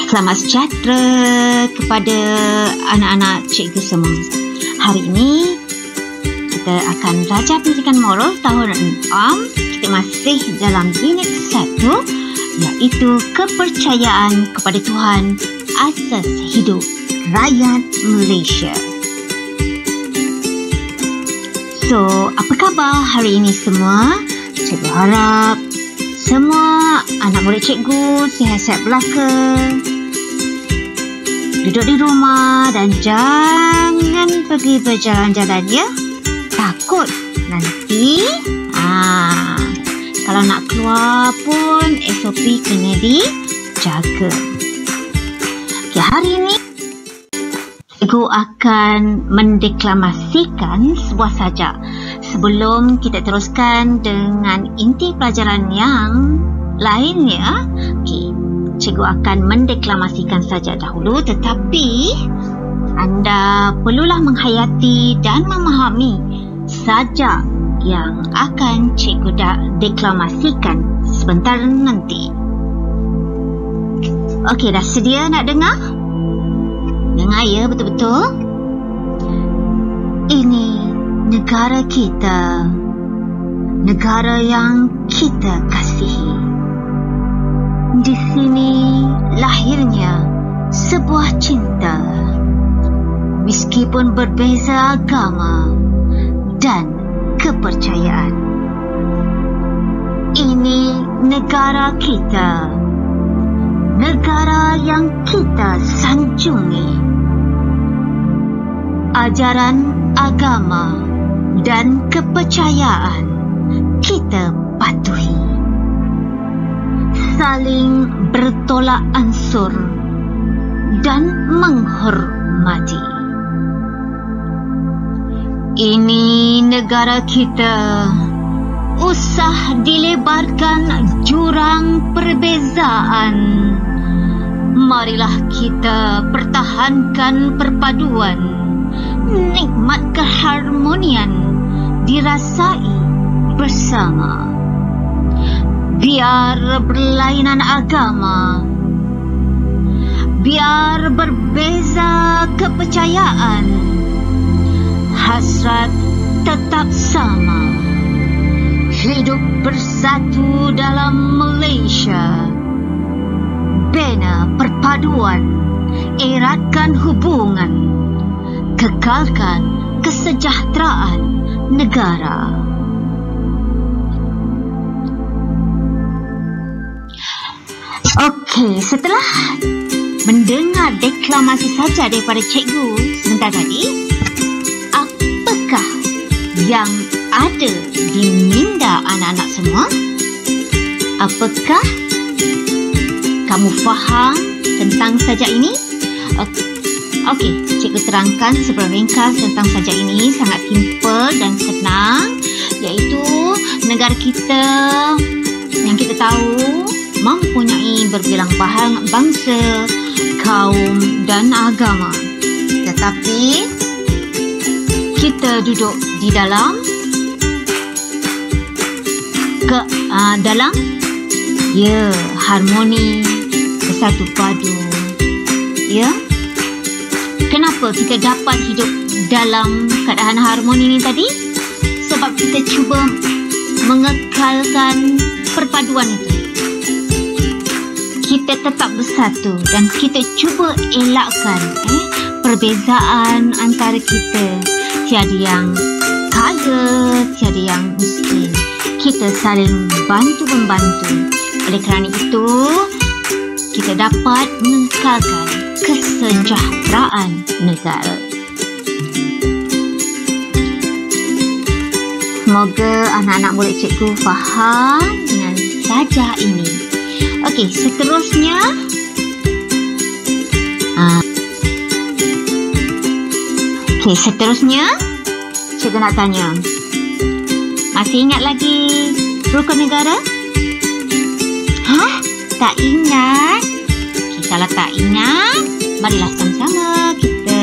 Selamat sejahtera kepada anak-anak cikgu semua. Hari ini kita akan belajar pendidikan moral tahun 6. Kita masih dalam unit 1, iaitu kepercayaan kepada Tuhan asas hidup rakyat Malaysia. So, apa khabar hari ini semua? Cikgu harap semua anak murid cikgu sihat-sihat belaka. Duduk di rumah dan jangan pergi berjalan-jalan ya. Takut nanti kalau nak keluar pun SOP kena dijaga. Okay, hari ini cikgu akan mendeklamasikan sebuah sajak. Sebelum kita teruskan dengan inti pelajaran yang lainnya, cikgu akan mendeklamasikan sajak dahulu, tetapi anda perlulah menghayati dan memahami sajak yang akan cikgu deklamasikan sebentar nanti. Okey, dah sedia nak dengar? Dengar ya betul-betul? Ini negara kita, negara yang kita kasihi. Di sini lahirnya sebuah cinta, meskipun berbeza agama dan kepercayaan. Ini negara kita, negara yang kita sanjungi. Ajaran agama dan kepercayaan kita patuhi. Saling bertolak ansur dan menghormati. Ini negara kita, usah dilebarkan jurang perbezaan. Marilah kita pertahankan perpaduan, nikmat keharmonian dirasai bersama. Biar berlainan agama, biar berbeza kepercayaan, hasrat tetap sama. Hidup bersatu dalam Malaysia. Bina perpaduan, eratkan hubungan, kekalkan kesejahteraan negara. Okey, setelah mendengar deklamasi saja daripada cikgu sebentar tadi, apakah yang ada di minda anak-anak semua? Apakah kamu faham tentang sajak ini? Okey, cikgu terangkan secara ringkas tentang sajak ini, sangat simple dan senang, iaitu negara kita yang kita tahu mempunyai berbilang bangsa, kaum dan agama. Tetapi kita duduk di dalam harmoni, bersatu padu. Ya. Kenapa kita dapat hidup dalam keadaan harmoni ini tadi? Sebab kita cuba mengekalkan perpaduan itu. Kita tetap bersatu dan kita cuba elakkan perbezaan antara kita. Tiada yang kaya, tiada yang miskin. Kita saling bantu-membantu. Oleh kerana itu, kita dapat mengekalkan kesejahteraan negara. Semoga anak-anak murid cikgu faham dengan sajak ini. Okey, seterusnya cikgu nak tanya, masih ingat lagi rukun negara? Tak ingat? Okay, kalau tak ingat, marilah sama-sama kita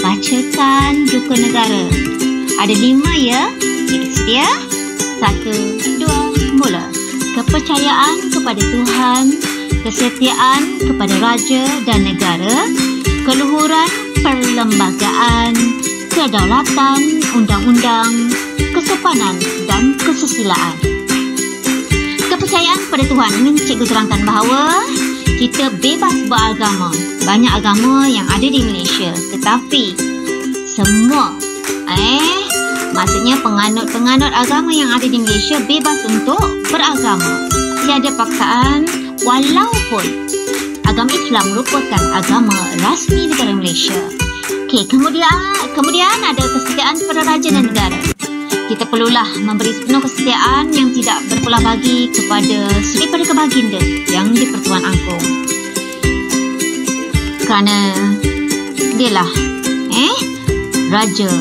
bacakan rukun negara. Ada 5 ya. Kita sedia? 1, 2, mula. Kepercayaan kepada Tuhan, kesetiaan kepada raja dan negara, keluhuran perlembagaan, kedaulatan, undang-undang, kesopanan dan kesusilaan. Kepercayaan pada Tuhan. Cikgu terangkan bahawa kita bebas beragama. Banyak agama yang ada di Malaysia, tetapi semua maksudnya penganut-penganut agama yang ada di Malaysia bebas untuk beragama. Tiada paksaan, walaupun agama Islam merupakan agama rasmi negara Malaysia. Okey, kemudian ada kesetiaan pada raja dan negara. Kita perlulah memberi sepenuh kesetiaan yang tidak berbelah bagi kepada Seri Paduka Baginda yang di-Pertuan Agong. Kerana dialah raja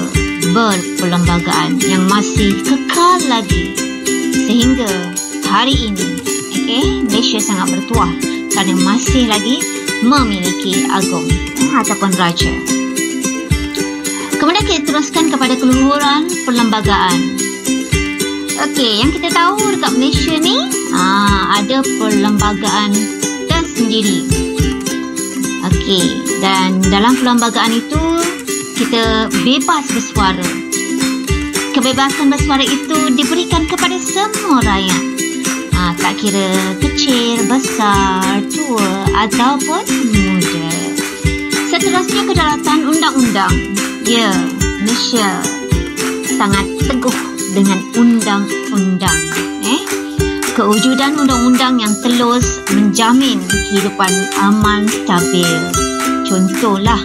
berperlembagaan yang masih kekal lagi sehingga hari ini. Malaysia sangat bertuah kerana masih lagi memiliki agong ataupun raja. Kemudian kita teruskan kepada keluhuran perlembagaan. Okey, yang kita tahu dekat Malaysia ni ada perlembagaan tersendiri. Okey, dan dalam perlembagaan itu kita bebas bersuara. Kebebasan bersuara itu diberikan kepada semua rakyat. Tak kira kecil, besar, tua ataupun muda. Seterusnya kedaulatan undang-undang. Ya, Malaysia sangat teguh dengan undang-undang. Kewujudan undang-undang yang telus menjamin kehidupan aman stabil. Contohlah,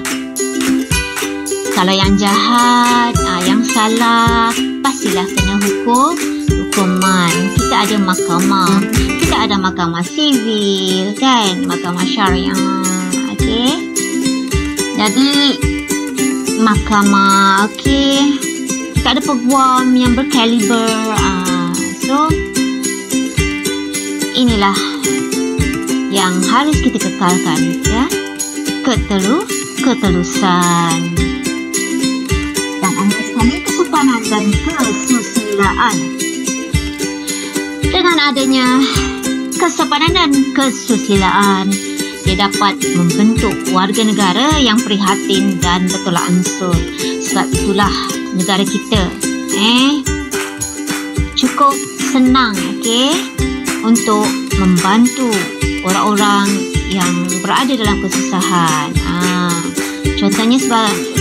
kalau yang jahat, yang salah, pastilah kena hukuman. Kita ada mahkamah. Kita ada mahkamah sivil, kan? Mahkamah syariah. Okey. Jadi mahkamah, kita ada peguam yang berkaliber. So inilah yang harus kita kekalkan, ya. Ketelusan. Dan akhir sekali kesopanan dan kesusilaan. Dengan adanya kesopanan dan kesusilaan, dia dapat membentuk warga negara yang prihatin dan bertolak ansur. Sebab itulah negara kita cukup senang untuk membantu orang-orang yang berada dalam kesusahan.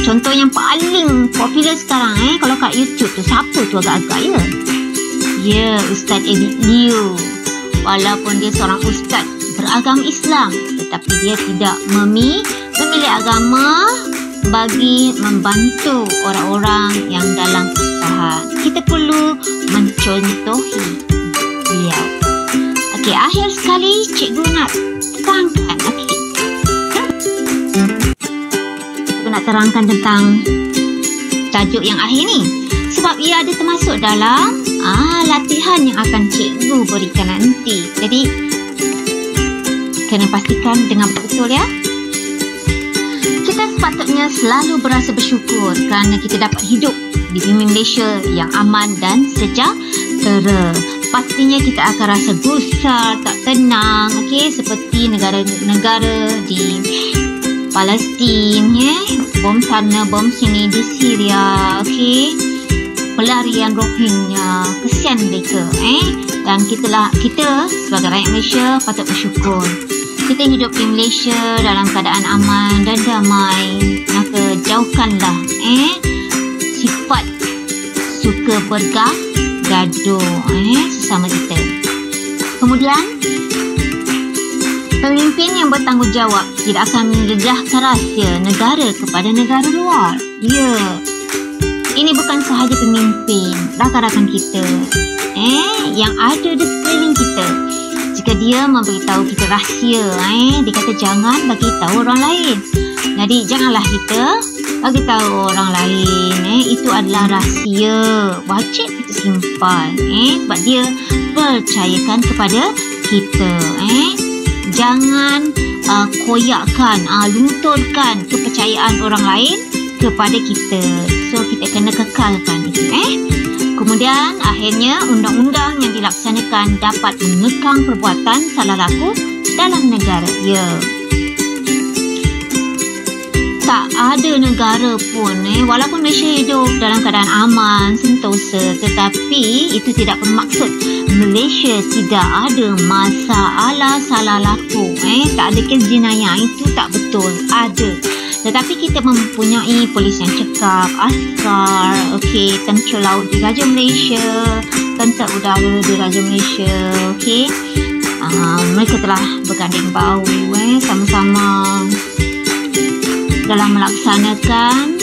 Contoh yang paling popular sekarang kalau kat YouTube tu, siapa tu agak-agak ya? Ya, Ustaz Eddie Liu. Walaupun dia seorang ustaz beragama Islam, tetapi dia tidak memilih agama bagi membantu orang-orang yang dalam kesusahan. Kita perlu mencontohi beliau. Okey, akhir sekali cikgu nak terangkan. Cikgu nak terangkan tentang tajuk yang akhir ni, sebab ia ada termasuk dalam latihan yang akan cikgu berikan nanti. Jadi kena pastikan dengar betul, ya. Kita sepatutnya selalu berasa bersyukur kerana kita dapat hidup di bumi Malaysia yang aman dan sejahtera. Pastinya kita akan rasa gusar, tak tenang, seperti negara-negara di Palestin, bom sana, bom sini, di Syria, pelarian Rohingya, kesian mereka, dan kita sebagai rakyat Malaysia patut bersyukur. Kita hidup di Malaysia dalam keadaan aman dan damai. Maka jauhkanlah sifat suka bergaduh sesama kita. Kemudian, pemimpin yang bertanggungjawab tidak akan menjejaskan rahsia negara kepada negara luar. Ya, ini bukan sahaja pemimpin, rakan-rakan kita yang ada di sekeliling kita. Jika dia memberitahu kita rahsia, dia kata jangan bagi tahu orang lain. Jadi janganlah kita bagi tahu orang lain. Itu adalah rahsia, wajib kita simpan. Sebab dia percayakan kepada kita. Jangan koyakkan, lunturkan kepercayaan orang lain kepada kita. So kita kena kekalkan itu. Kemudian akhirnya undang-undang yang dilaksanakan dapat mengekang perbuatan salah laku dalam negara. Ya, tak ada negara pun walaupun Malaysia hidup dalam keadaan aman, sentosa, tetapi itu tidak bermaksud Malaysia tidak ada masalah salah laku. Tak ada kes jenayah, itu tak betul. Ada. Tetapi kita mempunyai polis yang cekap, askar, tentera laut di Raja Malaysia, tentera udara di Raja Malaysia, mereka telah berganding bahu sama-sama dalam melaksanakan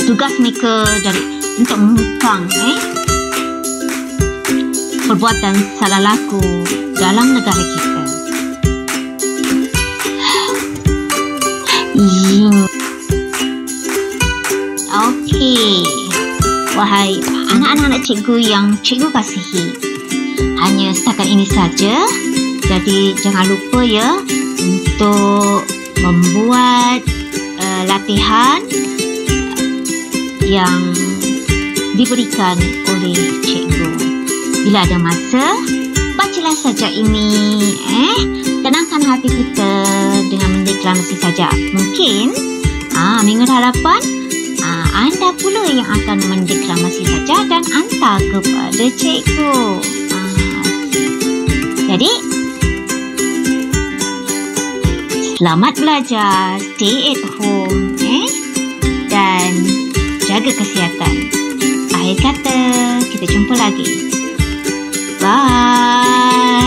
tugas mereka untuk menghukum perbuatan salah laku dalam negara kita. Wahai anak-anak cikgu yang cikgu kasihi, hanya setakat ini saja. Jadi jangan lupa ya untuk membuat latihan yang diberikan oleh cikgu. Bila ada masa, bacalah saja ini. Tenangkan hati kita dengan mendeklamasi saja. Mungkin minggu hadapan anda pula yang akan mendeklamasi saja dan hantar kepada cikgu. Jadi, selamat belajar, stay at home, dan jaga kesihatan. Akhir kata, kita jumpa lagi. Bye.